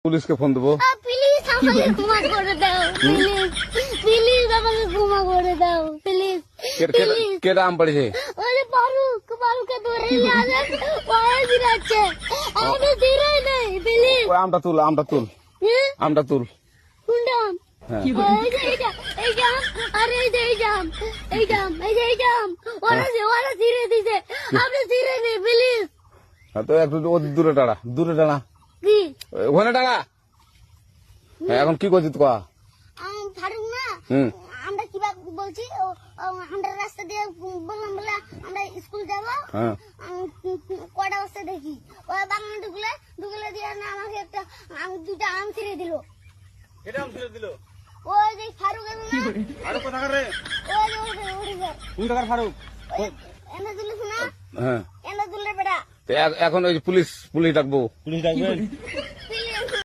পুলিশকে ফোন দেবো। প্লিজ আমাকে ক্ষমা করে দাও, প্লিজ প্লিজ আমাকে ক্ষমা করে দাও, প্লিজ প্লিজ। কে আম পড়েছে? ওই ফারুককে ধরে নিয়ে আসেন, ওই দিরাচ্ছে আমি দিরাই নাই, প্লিজ। ওই আমটা তুল, আমটা তুল। কোনটা আম? হ্যাঁ। এই জাম, আরে এই জাম, এই জাম ওরা ধীরে দিছে, আপনি ধীরে নেই প্লিজ। তো একটু দূরে দাঁড়া, কি ওখানে দাঁড়া। হ্যাঁ, এখন কি করছিস কয়া? ফারুক না, হুম। আমরা কিভাবে বলছি, আমরা রাস্তা দিয়ে বললাম বলে আমরা স্কুল যাবো, হ্যাঁ। কটা বস্তা দেখি ওই বাগানে ঢুকলে দিয়ে না আমাকে একটা দুটা আম ছিঁড়ে দিল। এটা আম ছিঁড়ে দিল? ওই যে ফারুক এলো না, ফারুক কোথাকার রে? ওই যে ওঠে কোন টাকার ফারুক? এনে তুলিস না, হ্যাঁ। এনে তুললে বেটা। তো এখন ওই পুলিশ ডাকবো। পুলিশ ডাকবেন?